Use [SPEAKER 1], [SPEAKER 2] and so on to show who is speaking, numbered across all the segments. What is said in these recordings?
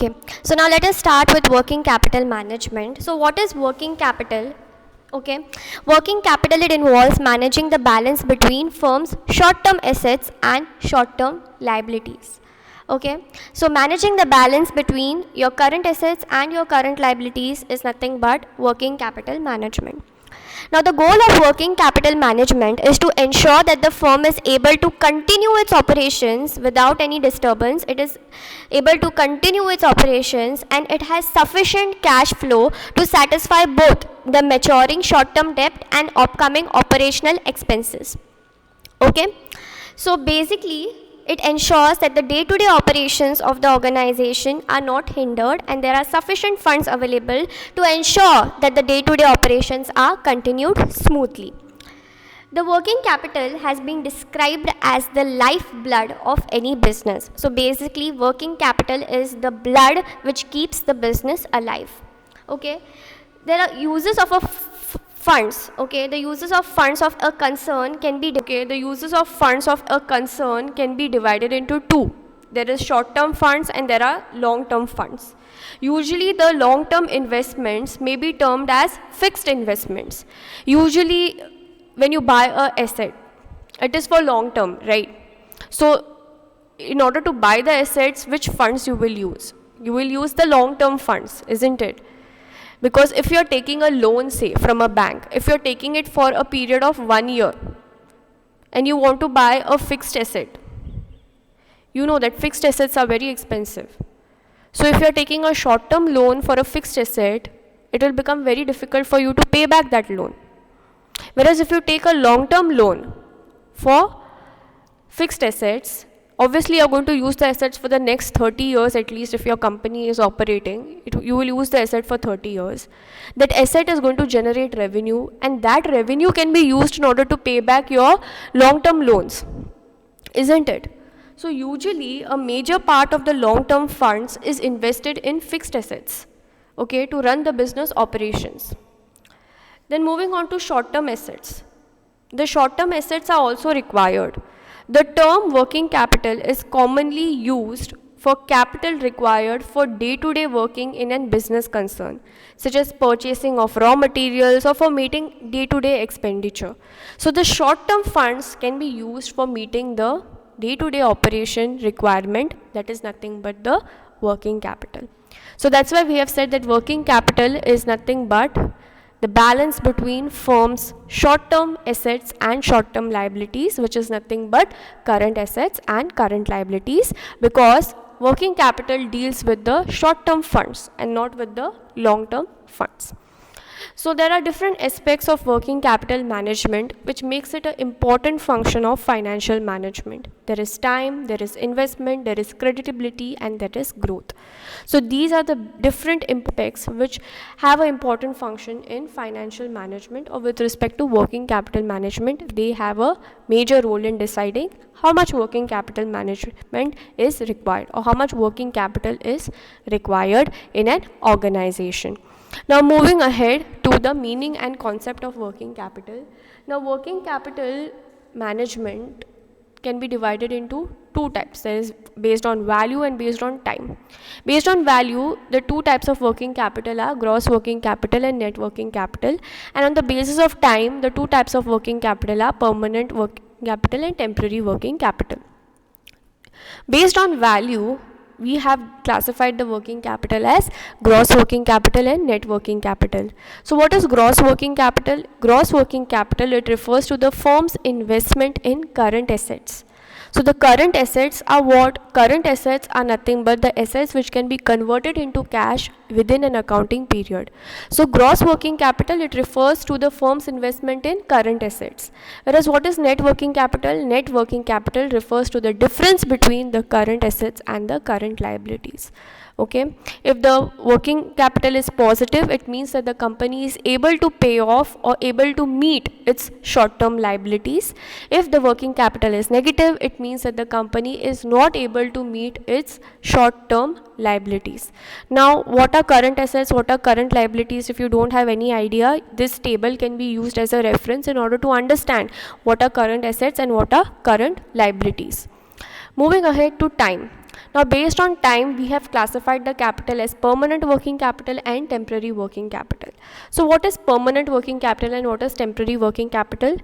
[SPEAKER 1] Okay, so now let us start with working capital management. So what is working capital? Okay, working capital, it involves managing the balance between firms' short-term assets and short-term liabilities. Okay, so managing the balance between your current assets and your current liabilities is nothing but working capital management. Now, the goal of working capital management is to ensure that the firm is able to continue its operations without any disturbance. It is able to continue its operations and it has sufficient cash flow to satisfy both the maturing short-term debt and upcoming operational expenses. Okay, so basically it ensures that the day-to-day operations of the organization are not hindered and there are sufficient funds available to ensure that the day-to-day operations are continued smoothly. The working capital has been described as the lifeblood of any business. So basically, working capital is the blood which keeps the business alive. Okay, there are uses of a funds. Okay, the uses of funds of a concern can be divided into two. There is short-term funds and there are long-term funds. Usually the long-term investments may be termed as fixed investments. Usually when you buy a asset, it is for long term, right? So in order to buy the assets, which funds you will use? You will use the long-term funds, isn't it? Because if you're taking a loan, say, from a bank, if you're taking it for a period of 1 year and you want to buy a fixed asset, you know that fixed assets are very expensive. So if you're taking a short-term loan for a fixed asset, it will become very difficult for you to pay back that loan. Whereas if you take a long-term loan for fixed assets, obviously you're going to use the assets for the next 30 years at least. If your company is operating, you will use the asset for 30 years. That asset is going to generate revenue and that revenue can be used in order to pay back your long-term loans, isn't it? So usually a major part of the long-term funds is invested in fixed assets, okay, to run the business operations. Then moving on to short-term assets. The short-term assets are also required. The term working capital is commonly used for capital required for day-to-day working in a business concern, such as purchasing of raw materials or for meeting day-to-day expenditure. So the short-term funds can be used for meeting the day-to-day operation requirement, that is nothing but the working capital. So that's why we have said that working capital is nothing but the balance between firms' short-term assets and short-term liabilities, which is nothing but current assets and current liabilities, because working capital deals with the short-term funds and not with the long-term funds. So there are different aspects of working capital management which makes it an important function of financial management. There is time, there is investment, there is creditability, and there is growth. So these are the different aspects which have an important function in financial management, or with respect to working capital management, they have a major role in deciding how much working capital management is required or how much working capital is required in an organization. Now moving ahead to the meaning and concept of working capital. Now working capital management can be divided into two types. There is based on value and based on time. Based on value, the two types of working capital are gross working capital and net working capital. And on the basis of time, the two types of working capital are permanent working capital and temporary working capital. Based on value, we have classified the working capital as gross working capital and net working capital. So what is gross working capital? Gross working capital, it refers to the firm's investment in current assets. So the current assets are what? Current assets are nothing but the assets which can be converted into cash within an accounting period. So gross working capital, it refers to the firm's investment in current assets. Whereas what is net working capital? Net working capital refers to the difference between the current assets and the current liabilities. Okay, if the working capital is positive, it means that the company is able to pay off or able to meet its short-term liabilities. If the working capital is negative, it means that the company is not able to meet its short-term liabilities. Now, what are current assets, what are current liabilities? If you don't have any idea, this table can be used as a reference in order to understand what are current assets and what are current liabilities. Moving ahead to time. Now based on time, we have classified the capital as permanent working capital and temporary working capital. So what is permanent working capital and what is temporary working capital?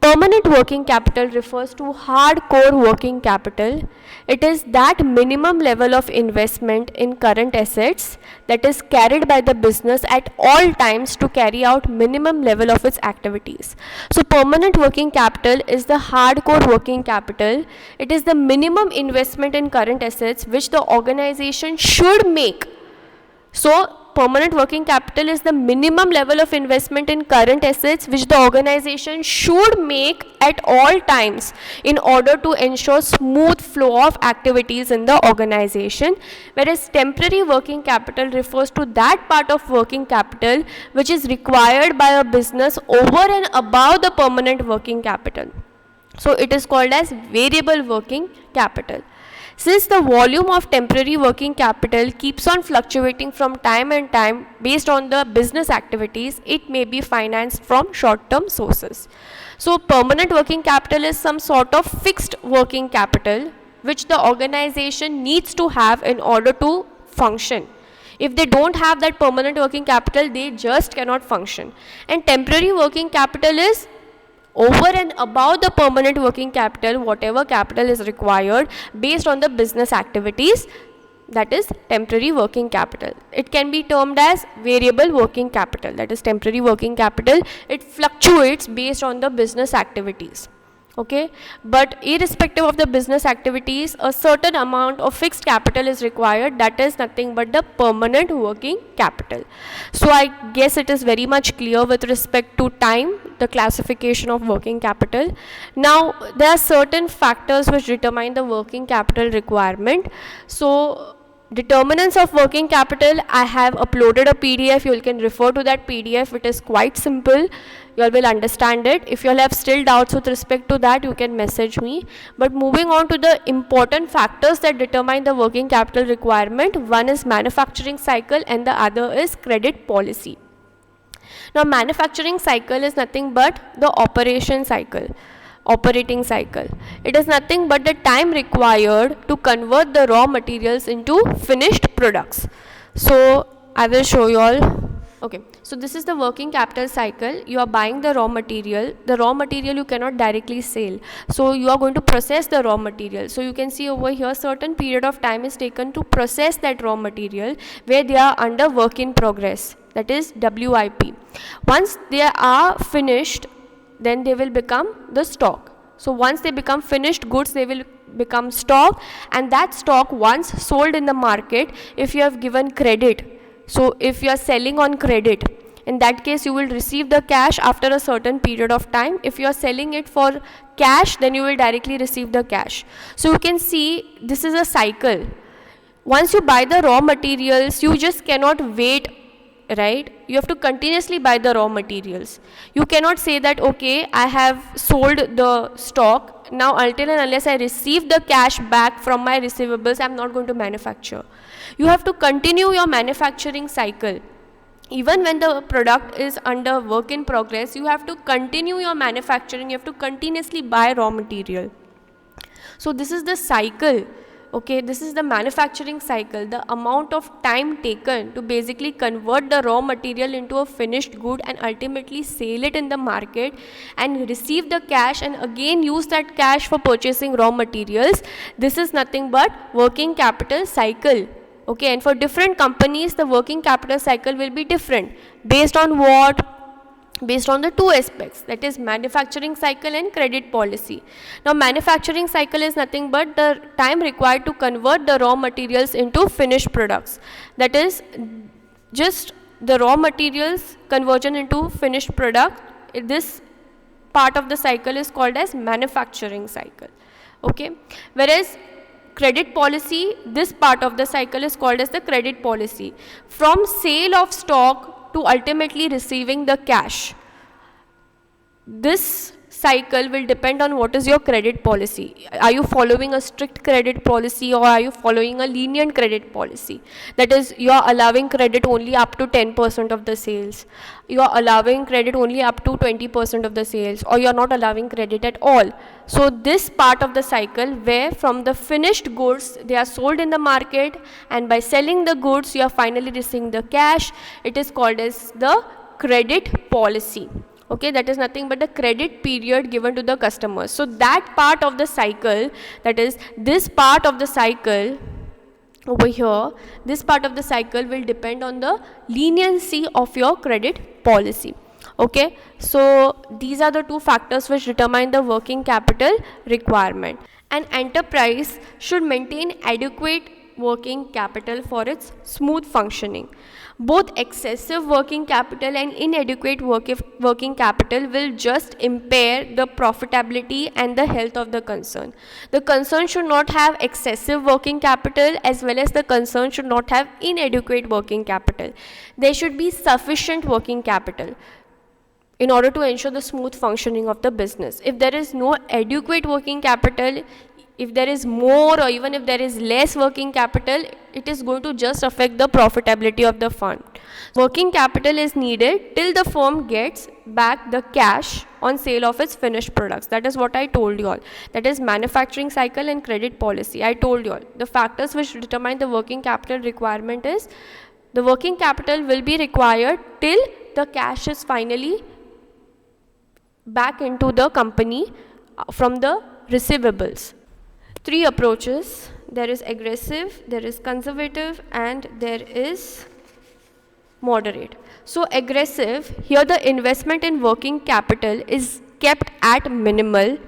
[SPEAKER 1] Permanent working capital refers to hardcore working capital. It is that minimum level of investment in current assets that is carried by the business at all times to carry out minimum level of its activities. So permanent working capital is the hardcore working capital. It is the minimum investment in current assets which the organization should make. So permanent working capital is the minimum level of investment in current assets which the organization should make at all times in order to ensure smooth flow of activities in the organization, whereas temporary working capital refers to that part of working capital which is required by a business over and above the permanent working capital. So it is called as variable working capital. Since the volume of temporary working capital keeps on fluctuating from time and time based on the business activities, it may be financed from short-term sources. So permanent working capital is some sort of fixed working capital which the organization needs to have in order to function. If they don't have that permanent working capital, they just cannot function. And temporary working capital is over and above the permanent working capital, whatever capital is required based on the business activities, that is temporary working capital. It can be termed as variable working capital, that is temporary working capital. It fluctuates based on the business activities. Okay, but irrespective of the business activities, a certain amount of fixed capital is required, that is nothing but the permanent working capital. So I guess it is very much clear with respect to time, the classification of working capital. Now there are certain factors which determine the working capital requirement. So determinants of working capital, I have uploaded a PDF. You can refer to that PDF. It is quite simple. You all will understand it. If you all have still doubts with respect to that, you can message me. But moving on to the important factors that determine the working capital requirement, one is manufacturing cycle and the other is credit policy. Now manufacturing cycle is nothing but the operating cycle. It is nothing but the time required to convert the raw materials into finished products. So I will show you all. Okay, so this is the working capital cycle. You are buying the raw material. The raw material you cannot directly sell. So you are going to process the raw material. So you can see over here certain period of time is taken to process that raw material where they are under work in progress. That is WIP. Once they are finished, then they will become the stock. So once they become finished goods, they will become stock, and that stock once sold in the market, if you have given credit, so if you are selling on credit, in that case you will receive the cash after a certain period of time. If you are selling it for cash, then you will directly receive the cash. So you can see this is a cycle. Once you buy the raw materials, you just cannot wait, right? You have to continuously buy the raw materials. You cannot say that, okay, I have sold the stock, now until and unless I receive the cash back from my receivables, I am not going to manufacture. You have to continue your manufacturing cycle. Even when the product is under work in progress, you have to continue your manufacturing, you have to continuously buy raw material. So this is the cycle. Okay, this is the manufacturing cycle, the amount of time taken to basically convert the raw material into a finished good and ultimately sell it in the market and receive the cash and again use that cash for purchasing raw materials. This is nothing but working capital cycle. Okay, and for different companies, the working capital cycle will be different. Based on what? Based on the two aspects, that is manufacturing cycle and credit policy. Now manufacturing cycle is nothing but the time required to convert the raw materials into finished products. That is just the raw materials conversion into finished product. This part of the cycle is called as manufacturing cycle. Okay, whereas credit policy, this part of the cycle is called as the credit policy. From sale of stock to ultimately receiving the cash. This cycle will depend on what is your credit policy. Are you following a strict credit policy, or are you following a lenient credit policy? That is, you are allowing credit only up to 10% of the sales. You are allowing credit only up to 20% of the sales, or you are not allowing credit at all. So this part of the cycle, where from the finished goods they are sold in the market, and by selling the goods you are finally receiving the cash, it is called as the credit policy. Okay, that is nothing but the credit period given to the customers. So that part of the cycle, that is this part of the cycle over here, this part of the cycle will depend on the leniency of your credit policy. Okay, so these are the two factors which determine the working capital requirement. An enterprise should maintain adequate working capital for its smooth functioning. Both excessive working capital and inadequate working capital will just impair the profitability and the health of the concern. The concern should not have excessive working capital, as well as the concern should not have inadequate working capital. There should be sufficient working capital in order to ensure the smooth functioning of the business. If there is no adequate working capital, if there is more, or even if there is less working capital, it is going to just affect the profitability of the fund. Working capital is needed till the firm gets back the cash on sale of its finished products. That is what I told you all. That is manufacturing cycle and credit policy. I told you all. The factors which determine the working capital requirement is, the working capital will be required till the cash is finally back into the company from the receivables. Three approaches: there is aggressive, there is conservative, and there is moderate. So aggressive, here the investment in working capital is kept at minimal,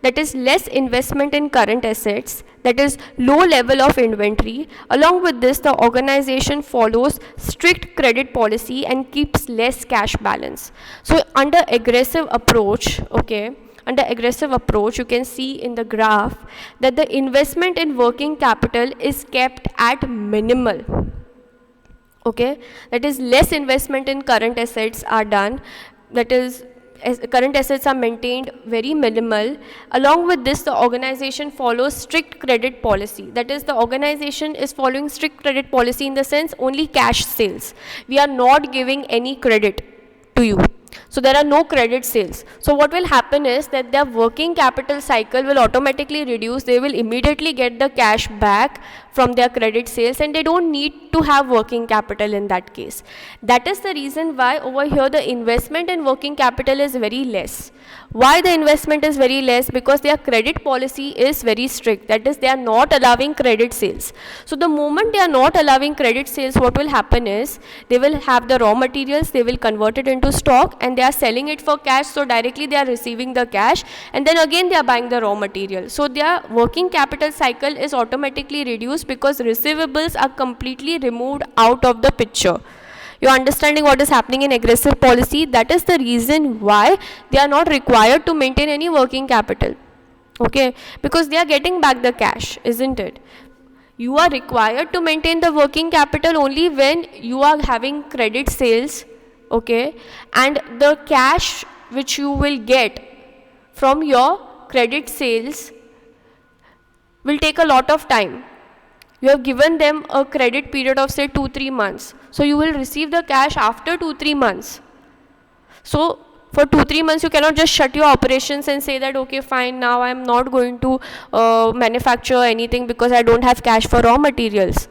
[SPEAKER 1] that is less investment in current assets, that is low level of inventory. Along with this, the organization follows strict credit policy and keeps less cash balance. So under aggressive approach, okay, under aggressive approach, you can see in the graph that the investment in working capital is kept at minimal. Okay, that is less investment in current assets are done, that is current assets are maintained very minimal. Along with this, the organization follows strict credit policy, that is the organization is following strict credit policy in the sense only cash sales. We are not giving any credit to you. So there are no credit sales. So what will happen is that their working capital cycle will automatically reduce. They will immediately get the cash back from their credit sales, and they don't need to have working capital in that case. That is the reason why over here the investment in working capital is very less. Why the investment is very less? Because their credit policy is very strict, that is they are not allowing credit sales. So the moment they are not allowing credit sales, what will happen is they will have the raw materials, they will convert it into stock, and they are selling it for cash. So directly they are receiving the cash, and then again they are buying the raw material. So their working capital cycle is automatically reduced because receivables are completely removed out of the picture. You're understanding what is happening in aggressive policy? That is the reason why they are not required to maintain any working capital. Okay, because they are getting back the cash, isn't it? You are required to maintain the working capital only when you are having credit sales, okay, and the cash which you will get from your credit sales will take a lot of time. You have given them a credit period of say 2-3 months. So you will receive the cash after 2-3 months. So for 2-3 months you cannot just shut your operations and say that okay fine, now I am not going to manufacture anything because I don't have cash for raw materials.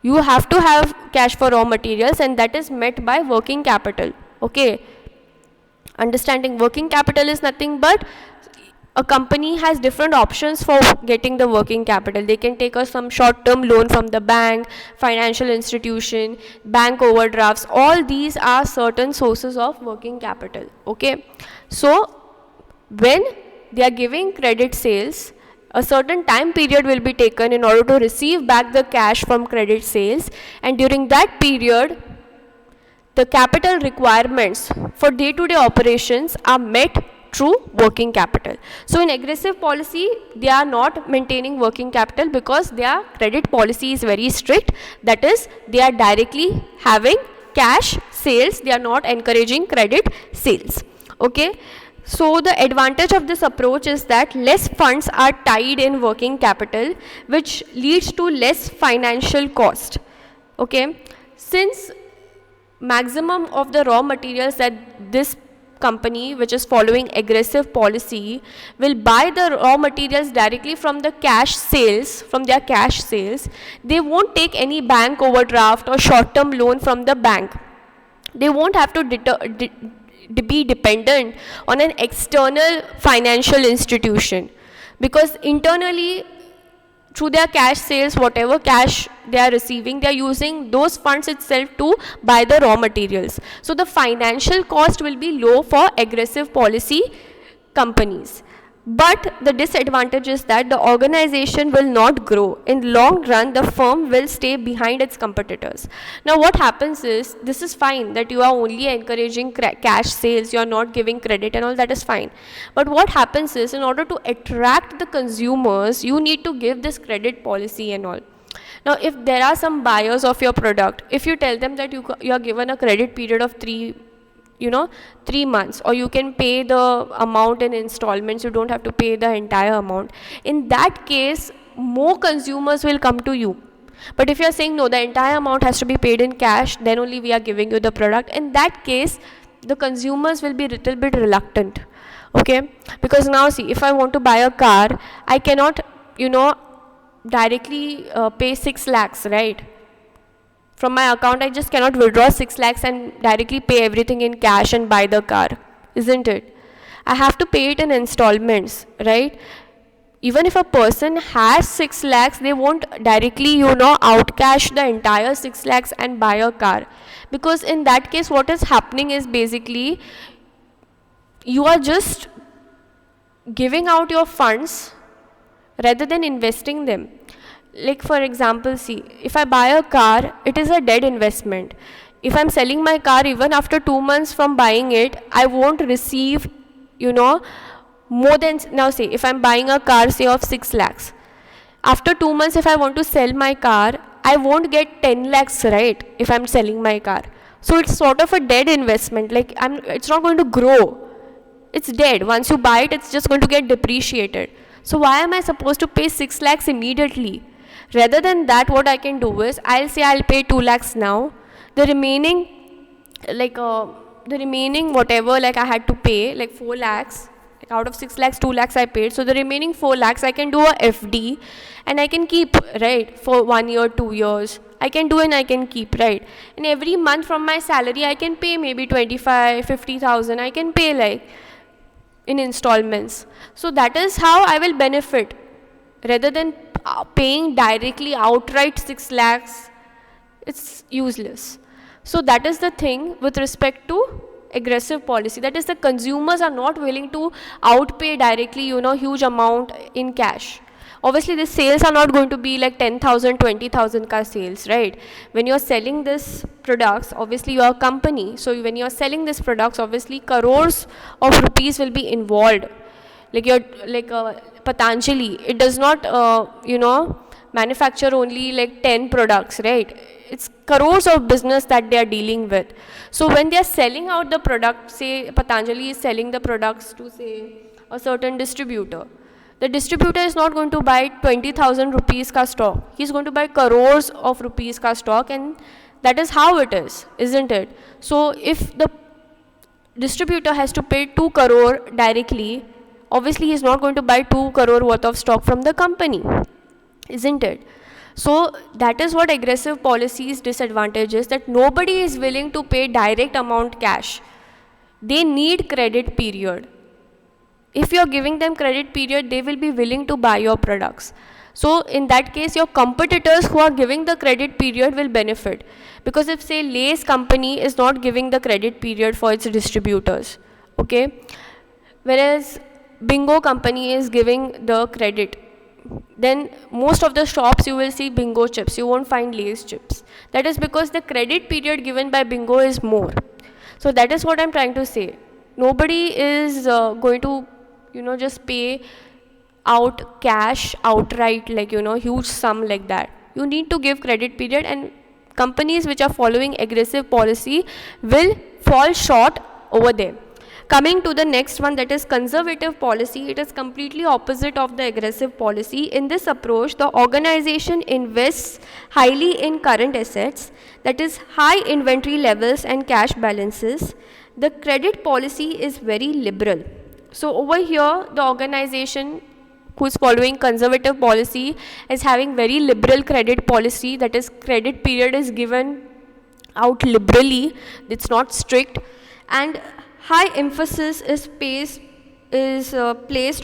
[SPEAKER 1] You have to have cash for raw materials, and that is met by working capital. Okay, understanding working capital is nothing but a company has different options for getting the working capital. They can take some short-term loan from the bank, financial institution, bank overdrafts. All these are certain sources of working capital. Okay, so when they are giving credit sales, a certain time period will be taken in order to receive back the cash from credit sales, and during that period the capital requirements for day-to-day operations are met through working capital. So in aggressive policy, they are not maintaining working capital because their credit policy is very strict. That is, they are directly having cash sales. They are not encouraging credit sales. Okay. So the advantage of this approach is that less funds are tied in working capital, which leads to less financial cost. Okay, since maximum of the raw materials that this company, which is following aggressive policy, will buy the raw materials directly from the cash sales, from their cash sales, they won't take any bank overdraft or short term loan from the bank. They won't have to be dependent on an external financial institution, because internally, through their cash sales, whatever cash they are receiving, they are using those funds itself to buy the raw materials. So the financial cost will be low for aggressive policy companies. But the disadvantage is that the organization will not grow. In long run, the firm will stay behind its competitors. Now what happens is, this is fine that you are only encouraging cash sales, you are not giving credit and all, that is fine. But what happens is, in order to attract the consumers, you need to give this credit policy and all. Now if there are some buyers of your product, if you tell them that you are given a credit period of 3 months, or you can pay the amount in installments, you don't have to pay the entire amount, in that case more consumers will come to you. But if you are saying no, the entire amount has to be paid in cash, then only we are giving you the product, in that case the consumers will be little bit reluctant. Okay, because now see, if I want to buy a car, I cannot directly pay 6 lakhs, right? From my account, I just cannot withdraw 6 lakhs and directly pay everything in cash and buy the car, isn't it? I have to pay it in installments, right? Even if a person has 6 lakhs, they won't directly, outcash the entire 6 lakhs and buy a car. Because in that case, what is happening is basically, you are just giving out your funds rather than investing them. Like for example, see, if I buy a car, it is a dead investment. If I'm selling my car, even after 2 months from buying it, I won't receive, more than, now say, if I'm buying a car, say of 6 lakhs. After 2 months, if I want to sell my car, I won't get 10 lakhs, right, if I'm selling my car. So it's sort of a dead investment, like it's not going to grow. It's dead. Once you buy it, it's just going to get depreciated. So why am I supposed to pay 6 lakhs immediately? Rather than that, what I can do is, I'll say I'll pay 2 lakhs now. The remaining, whatever, like I had to pay, like 4 lakhs, like out of 6 lakhs, 2 lakhs I paid. So the remaining 4 lakhs, I can do a FD and I can keep, right, for 1 year, 2 years. I can do and I can keep, right. And every month from my salary, I can pay maybe 25, 50,000. I can pay like in installments. So that is how I will benefit, rather than paying directly outright 6 lakhs. It's useless. So that is the thing with respect to aggressive policy, that is the consumers are not willing to outpay directly, huge amount in cash. Obviously the sales are not going to be like 10,000, 20,000 ka sales, right? When you're selling this products, obviously you're a company, so when you're selling this products, obviously crores of rupees will be involved. Like Patanjali, it does not manufacture only like 10 products, right? It's crores of business that they are dealing with. So when they are selling out the product, say Patanjali is selling the products to, say, a certain distributor, the distributor is not going to buy 20,000 rupees ka stock. He's going to buy crores of rupees ka stock, and that is how it is, isn't it? So if the distributor has to pay 2 crore directly, obviously he is not going to buy 2 crore worth of stock from the company, isn't it? So that is what aggressive policy's disadvantage is, that nobody is willing to pay direct amount cash. They need credit period. If you are giving them credit period, they will be willing to buy your products. So in that case, your competitors who are giving the credit period will benefit. Because if, say, Lay's company is not giving the credit period for its distributors, okay, whereas Bingo company is giving the credit, then most of the shops you will see Bingo chips, you won't find Lay's chips. That is because the credit period given by Bingo is more. So that is what I'm trying to say. Nobody is going to, just pay out cash outright, like, huge sum like that. You need to give credit period, and companies which are following aggressive policy will fall short over there. Coming to the next one, that is conservative policy. It is completely opposite of the aggressive policy. In this approach, the organization invests highly in current assets, that is high inventory levels and cash balances. The credit policy is very liberal. So over here, the organization who is following conservative policy is having very liberal credit policy, that is credit period is given out liberally, it's not strict, and high emphasis is placed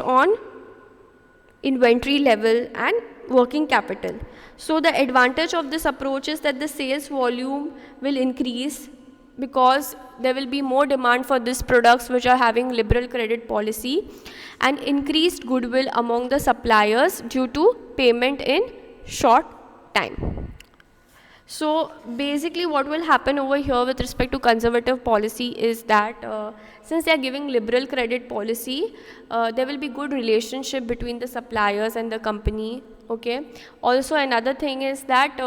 [SPEAKER 1] on inventory level and working capital. So the advantage of this approach is that the sales volume will increase because there will be more demand for these products which are having liberal credit policy, and increased goodwill among the suppliers due to payment in short time. So basically what will happen over here with respect to conservative policy is that since they are giving liberal credit policy, there will be good relationship between the suppliers and the company. Okay. Also another thing is that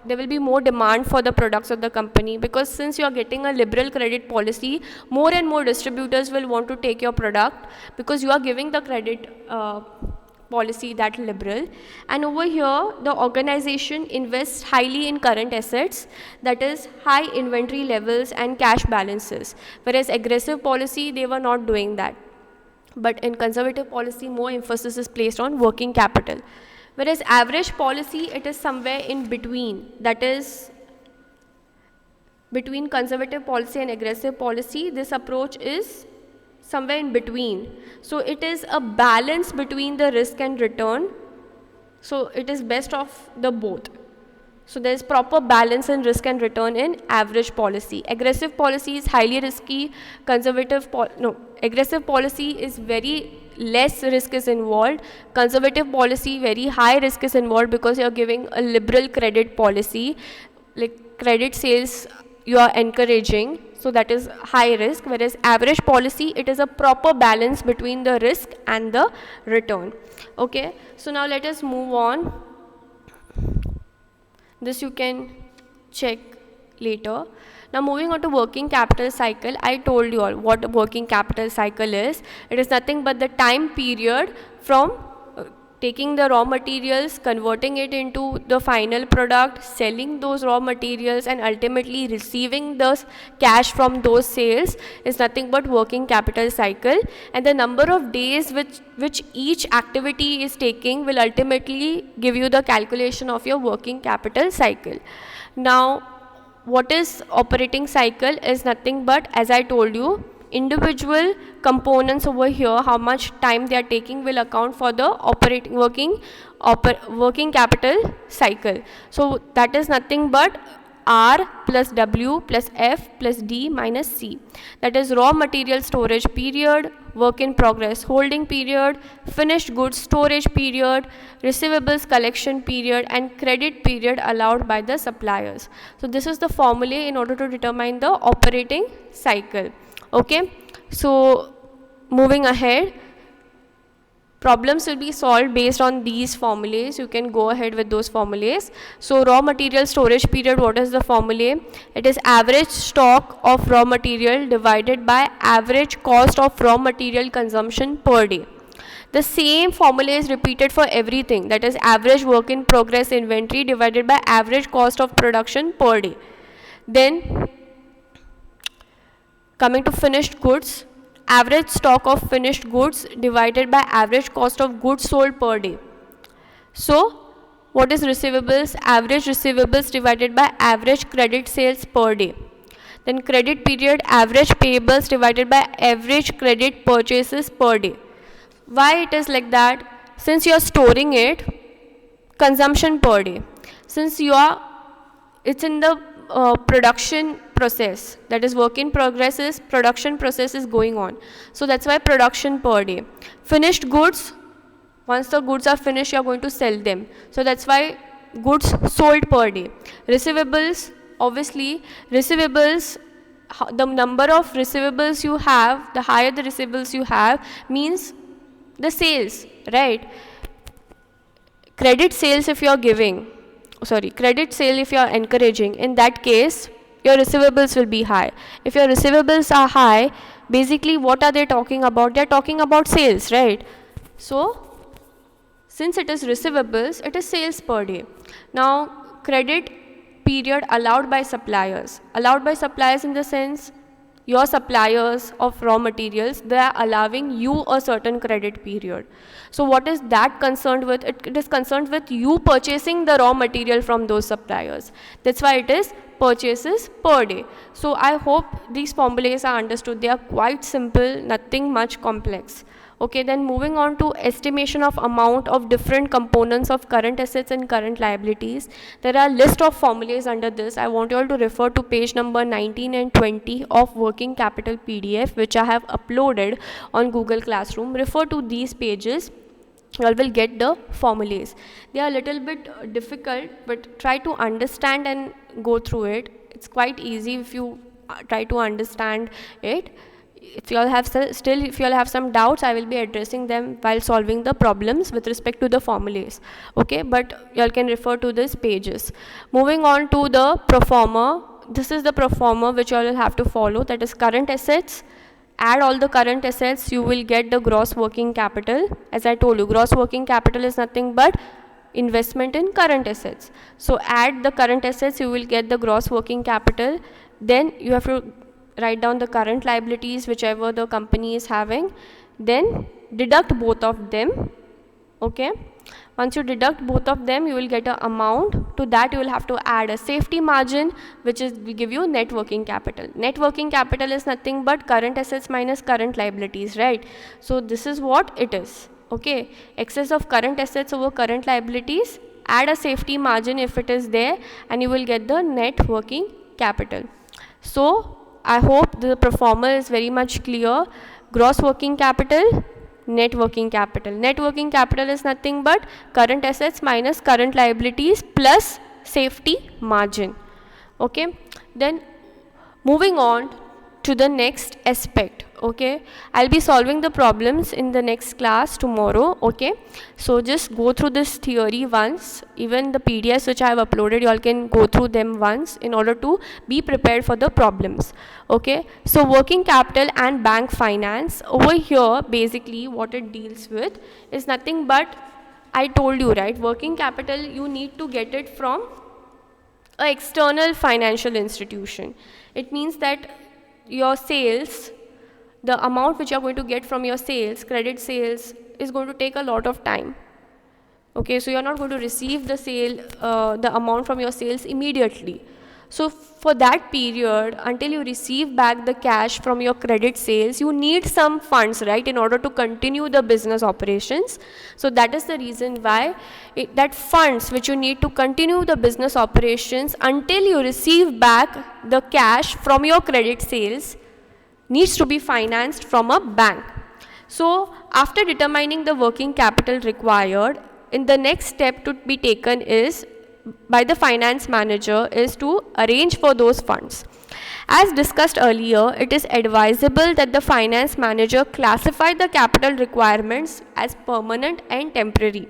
[SPEAKER 1] there will be more demand for the products of the company, because since you are getting a liberal credit policy, more and more distributors will want to take your product because you are giving the credit policy that liberal. And over here the organization invests highly in current assets, that is high inventory levels and cash balances, whereas aggressive policy they were not doing that. But in conservative policy more emphasis is placed on working capital, whereas average policy it is somewhere in between, that is between conservative policy and aggressive policy. This approach is somewhere in between. So it is a balance between the risk and return. So it is best of the both. So there is proper balance in risk and return in average policy. Aggressive policy is highly risky. Aggressive policy is very less risk is involved. Conservative policy, very high risk is involved because you are giving a liberal credit policy, like credit sales you are encouraging, so that is high risk, whereas average policy it is a proper balance between the risk and the return. Okay, so now let us move on. This you can check later. Now moving on to working capital cycle, I told you all what a working capital cycle is. It is nothing but the time period from taking the raw materials, converting it into the final product, selling those raw materials and ultimately receiving the cash from those sales is nothing but working capital cycle. And the number of days which each activity is taking will ultimately give you the calculation of your working capital cycle. Now what is operating cycle is nothing but, as I told you, individual components over here, how much time they are taking will account for the working capital cycle. So that is nothing but R plus W plus F plus D minus C. That is raw material storage period, work in progress holding period, finished goods storage period, receivables collection period, and credit period allowed by the suppliers. So this is the formula in order to determine the operating cycle. Okay, so moving ahead, problems will be solved based on these formulas. You can go ahead with those formulas. So raw material storage period, what is the formula? It is average stock of raw material divided by average cost of raw material consumption per day. The same formula is repeated for everything, that is average work in progress inventory divided by average cost of production per day. Then coming to finished goods, average stock of finished goods divided by average cost of goods sold per day. So what is receivables? Average receivables divided by average credit sales per day. Then credit period, average payables divided by average credit purchases per day. Why it is like that? Since you are storing it, consumption per day. Since it's in the production process, that is work in progress is production process is going on, so that's why production per day. Finished goods, once the goods are finished you are going to sell them, so that's why goods sold per day. Receivables, obviously receivables, the number of receivables you have, the higher the receivables you have means the sales, right? Credit sales if you are giving, credit sale if you are encouraging, in that case your receivables will be high. If your receivables are high, Basically, what are they talking about? They're talking about sales, right? So, since it is receivables, it is sales per day. Now, credit period allowed by suppliers. Allowed by suppliers in the sense, your suppliers of raw materials, they are allowing you a certain credit period. So what is that concerned with? It is concerned with you purchasing the raw material from those suppliers. That's why it is purchases per day. So I hope these formulas are understood. They are quite simple, nothing much complex. Okay, then moving on to estimation of amount of different components of current assets and current liabilities. There are list of formulas under this. I want you all to refer to page number 19 and 20 of working capital PDF, which I have uploaded on Google Classroom. Refer to these pages. You all will get the formulas. They are a little bit difficult, but try to understand and go through it. It's quite easy if you try to understand it. If you all have if you all have some doubts, I will be addressing them while solving the problems with respect to the formulas. Okay, but you all can refer to these pages. Moving on to the pro forma. This is the pro forma which you all will have to follow. That is current assets. Add all the current assets, you will get the gross working capital. As I told you, gross working capital is nothing but investment in current assets. So add the current assets, you will get the gross working capital. Then you have to write down the current liabilities whichever the company is having, then deduct both of them. Okay, once you deduct both of them, you will get an amount. To that you will have to add a safety margin, which is will give you net working capital. Net working capital is nothing but current assets minus current liabilities, right? So this is what it is. Okay, excess of current assets over current liabilities, add a safety margin if it is there, and you will get the net working capital. So I hope the pro forma is very much clear. Gross working capital, net working capital. Net working capital is nothing but current assets minus current liabilities plus safety margin. Okay, then moving on to the next aspect. Okay, I'll be solving the problems in the next class tomorrow. Okay, so just go through this theory once. Even the PDFs which I have uploaded, you all can go through them once in order to be prepared for the problems. Okay, so working capital and bank finance, over here basically what it deals with is nothing but, I told you, right, working capital you need to get it from an external financial institution. It means that your sales, the amount which you are going to get from your sales, credit sales, is going to take a lot of time. Okay, so you are not going to receive the amount from your sales immediately. So for that period, until you receive back the cash from your credit sales, you need some funds, right, in order to continue the business operations. So that is the reason why that funds which you need to continue the business operations until you receive back the cash from your credit sales needs to be financed from a bank. So after determining the working capital required, in the next step to be taken is by the finance manager is to arrange for those funds. As discussed earlier, it is advisable that the finance manager classify the capital requirements as permanent and temporary.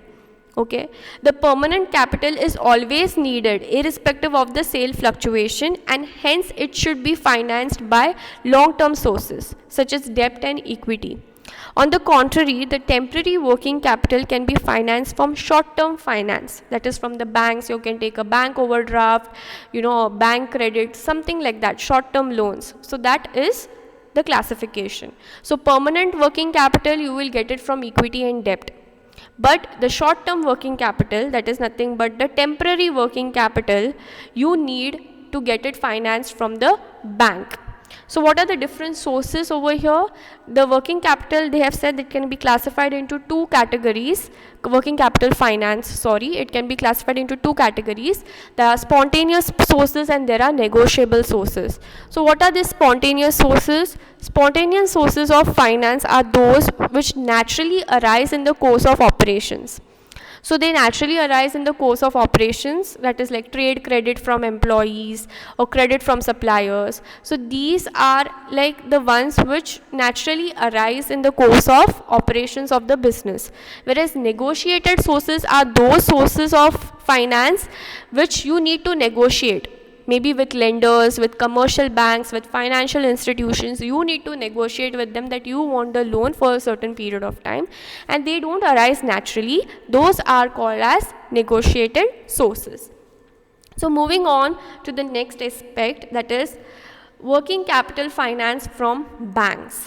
[SPEAKER 1] Okay, the permanent capital is always needed irrespective of the sale fluctuation, and hence it should be financed by long-term sources such as debt and equity. On the contrary, the temporary working capital can be financed from short-term finance, that is from the banks. You can take a bank overdraft, bank credit, something like that, short-term loans. So that is the classification. So permanent working capital, you will get it from equity and debt. But the short-term working capital, that is nothing but the temporary working capital, you need to get it financed from the bank. So what are the different sources over here? The working capital, they have said it can be classified into two categories. Working capital finance, it can be classified into two categories. There are spontaneous sources and there are negotiable sources. So what are these spontaneous sources? Spontaneous sources of finance are those which naturally arise in the course of operations. So they naturally arise in the course of operations, that is like trade credit from employees or credit from suppliers. So these are like the ones which naturally arise in the course of operations of the business. Whereas negotiated sources are those sources of finance which you need to negotiate. maybe with lenders, with commercial banks, with financial institutions. You need to negotiate with them that you want the loan for a certain period of time, and they don't arise naturally. Those are called as negotiated sources. So moving on to the next aspect, that is working capital finance from banks.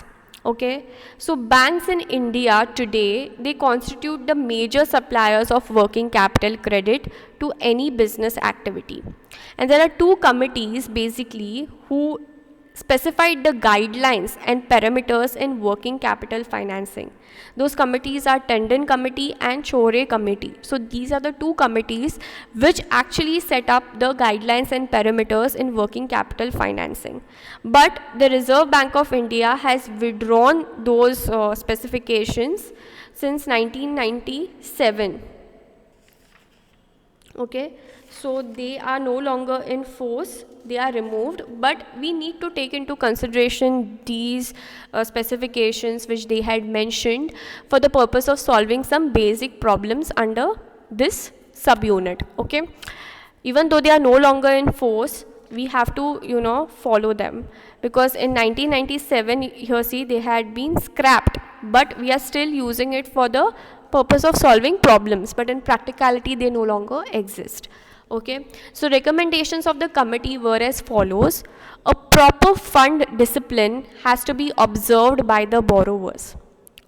[SPEAKER 1] Okay, so banks in India today, they constitute the major suppliers of working capital credit to any business activity. And there are two committees basically who specified the guidelines and parameters in working capital financing. Those committees are Tandon Committee and Chore Committee. So these are the two committees which actually set up the guidelines and parameters in working capital financing. But the Reserve Bank of India has withdrawn those specifications since 1997. Okay, so they are no longer in force, they are removed, but we need to take into consideration these specifications which they had mentioned for the purpose of solving some basic problems under this subunit. Okay, even though they are no longer in force, we have to follow them, because in 1997 here see they had been scrapped, but we are still using it for the purpose of solving problems, but in practicality they no longer exist. Okay, so recommendations of the committee were as follows: a proper fund discipline has to be observed by the borrowers.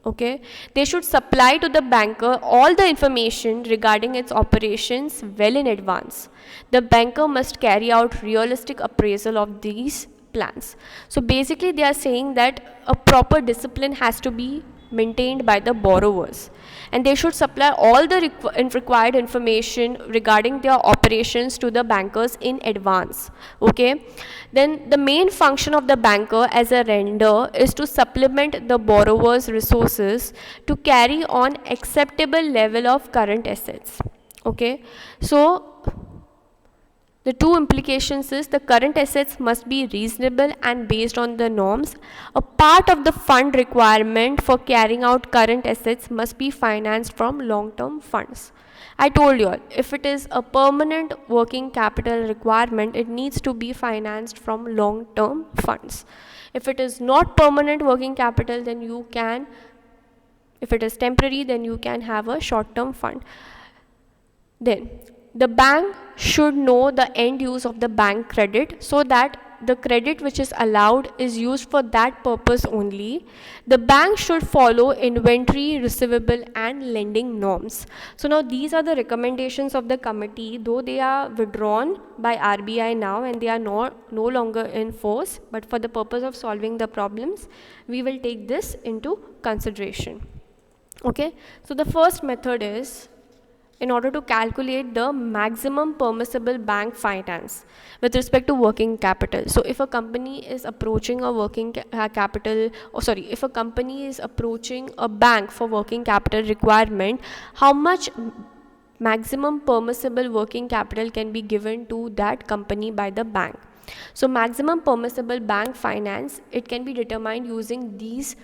[SPEAKER 1] Okay, they should supply to the banker all the information regarding its operations well in advance. The banker must carry out realistic appraisal of these plans. So basically they are saying that a proper discipline has to be maintained by the borrowers, and they should supply all the required information regarding their operations to the bankers in advance. Okay, then the main function of the banker as a lender is to supplement the borrower's resources to carry on acceptable level of current assets. Okay, so the two implications is the current assets must be reasonable and based on the norms. A part of the fund requirement for carrying out current assets must be financed from long-term funds. I told you all, if it is a permanent working capital requirement, it needs to be financed from long-term funds. If it is not permanent working capital, then you can, if it is temporary, then you can have a short-term fund. Then the bank should know the end use of the bank credit, so that the credit which is allowed is used for that purpose only. The bank should follow inventory, receivable and lending norms. So now these are the recommendations of the committee, though they are withdrawn by RBI now and they are no longer in force, but for the purpose of solving the problems, we will take this into consideration. Okay, so the first method is, in order to calculate the maximum permissible bank finance with respect to working capital. So if a company is approaching a if a company is approaching a bank for working capital requirement, how much maximum permissible working capital can be given to that company by the bank. So maximum permissible bank finance, it can be determined using these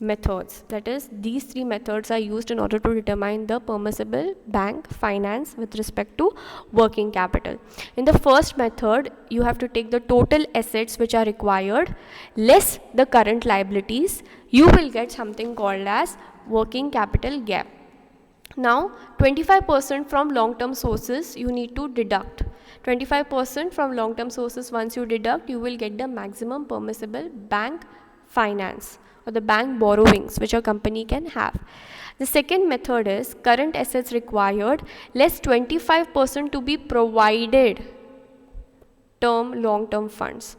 [SPEAKER 1] methods. That is, these three methods are used in order to determine the permissible bank finance with respect to working capital. In the first method, you have to take the total assets which are required less the current liabilities. You will get something called as working capital gap. Now 25% from long-term sources you need to deduct. 25% from long-term sources, once you deduct, you will get the maximum permissible bank finance or the bank borrowings which a company can have. The second method is current assets required less 25% to be provided long-term funds,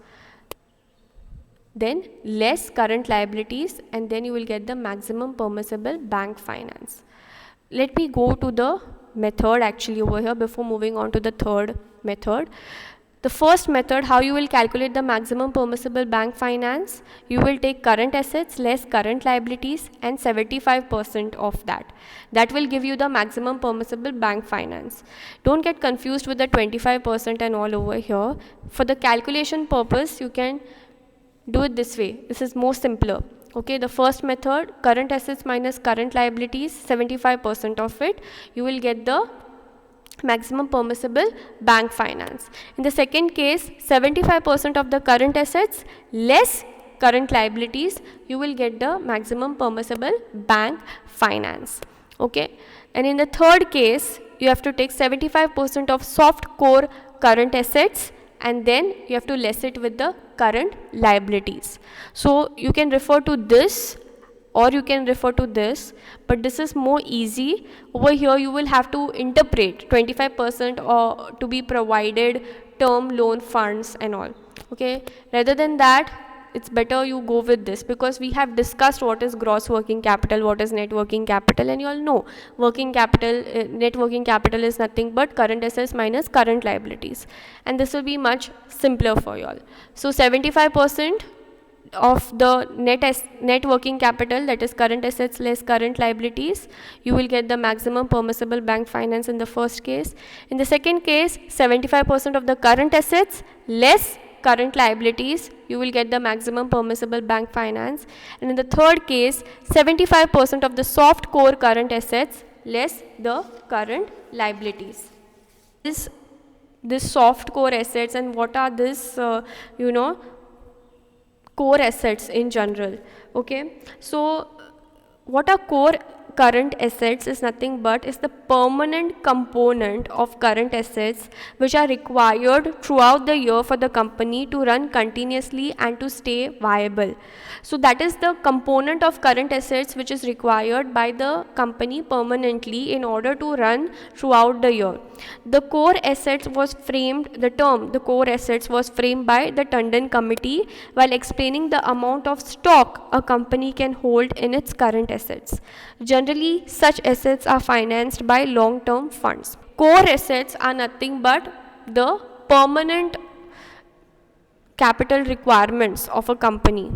[SPEAKER 1] then less current liabilities, and then you will get the maximum permissible bank finance. Let me go to the method actually over here before moving on to the third method. The first method, how you will calculate the maximum permissible bank finance, you will take current assets less current liabilities and 75% of that. That will give you the maximum permissible bank finance. Don't get confused with the 25% and all over here. For the calculation purpose, you can do it this way. This is more simpler. Okay, the first method, current assets minus current liabilities, 75% of it, you will get the maximum permissible bank finance. In the second case, 75% of the current assets less current liabilities, you will get the maximum permissible bank finance. Okay, and in the third case, you have to take 75% of soft core current assets and then you have to less it with the current liabilities. So you can refer to this or you can refer to this, but this is more easy. Over here you will have to interpret 25% or to be provided term loan funds and all. Okay, rather than that, it's better you go with this, because we have discussed what is gross working capital, what is net working capital, and you all know working capital, net working capital is nothing but current assets minus current liabilities, and this will be much simpler for you all. So 75% of the net working capital, that is current assets less current liabilities, you will get the maximum permissible bank finance in the first case. In the second case, 75% of the current assets less current liabilities, you will get the maximum permissible bank finance. And in the third case, 75% of the soft core current assets less the current liabilities. This soft core assets, and what are this core assets in general. Okay, so what are core current assets is nothing but is the permanent component of current assets which are required throughout the year for the company to run continuously and to stay viable. So that is the component of current assets which is required by the company permanently in order to run throughout the year. The core assets was framed, the term the core assets was framed by the Tandon committee while explaining the amount of stock a company can hold in its current assets. Generally, such assets are financed by long-term funds. Core assets are nothing but the permanent capital requirements of a company.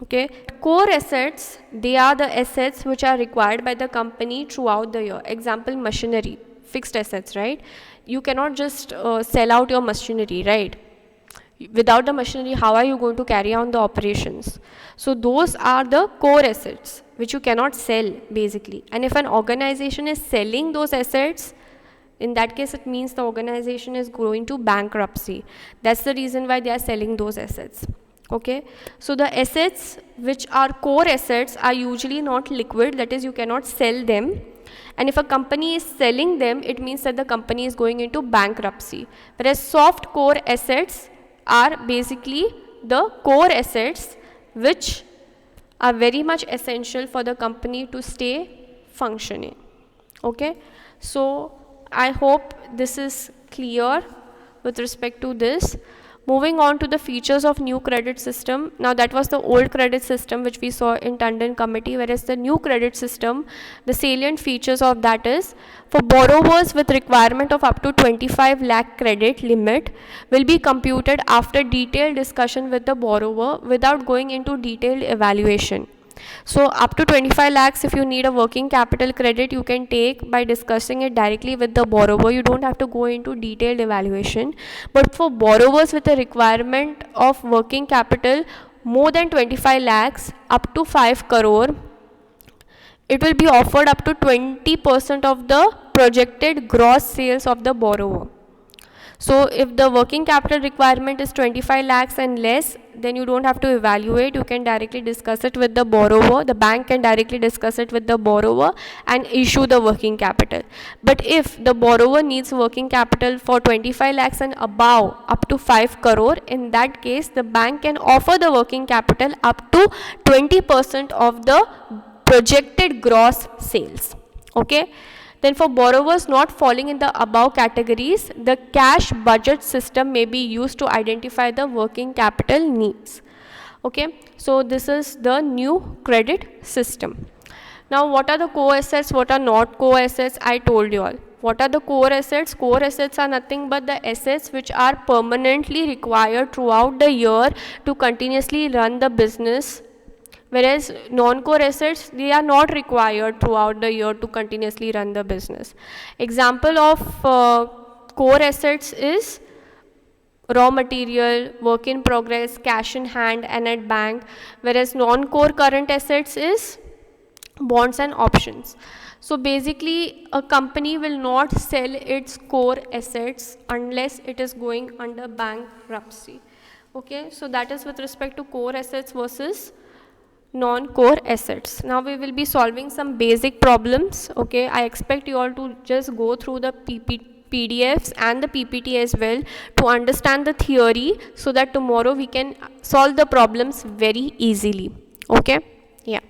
[SPEAKER 1] Okay, core assets, they are the assets which are required by the company throughout the year. Example, machinery, fixed assets, right? You cannot just sell out your machinery, right? Without the machinery, how are you going to carry on the operations? So those are the core assets which you cannot sell basically. And if an organization is selling those assets, in that case it means the organization is going to bankruptcy. That's the reason why they are selling those assets. Okay, so the assets which are core assets are usually not liquid, that is you cannot sell them. And if a company is selling them, it means that the company is going into bankruptcy. Whereas soft core assets are basically the core assets which are very much essential for the company to stay functioning. Okay, so I hope this is clear with respect to this. Moving on to the features of new credit system. Now that was the old credit system which we saw in Tandon committee, whereas the new credit system, the salient features of that is, for borrowers with requirement of up to 25 lakh credit limit will be computed after detailed discussion with the borrower without going into detailed evaluation. So up to 25 lakhs, if you need a working capital credit, you can take by discussing it directly with the borrower. You don't have to go into detailed evaluation. But for borrowers with a requirement of working capital more than 25 lakhs up to 5 crore, it will be offered up to 20% of the projected gross sales of the borrower. So if the working capital requirement is 25 lakhs and less, then you don't have to evaluate. You can directly discuss it with the borrower. The bank can directly discuss it with the borrower and issue the working capital. But if the borrower needs working capital for 25 lakhs and above up to 5 crore, in that case the bank can offer the working capital up to 20% of the projected gross sales. Okay. Then for borrowers not falling in the above categories, the cash budget system may be used to identify the working capital needs. Okay, so this is the new credit system. Now what are the core assets, what are not core assets? I told you all. What are the core assets? Core assets are nothing but the assets which are permanently required throughout the year to continuously run the business. Whereas non-core assets, they are not required throughout the year to continuously run the business. Example of core assets is raw material, work in progress, cash in hand and at bank. Whereas non-core current assets is bonds and options. So basically a company will not sell its core assets unless it is going under bankruptcy. Okay, so that is with respect to core assets versus non-core assets. Now we will be solving some basic problems. Okay, I expect you all to just go through the PDFs and the PPT as well to understand the theory, so that tomorrow we can solve the problems very easily. Okay, yeah.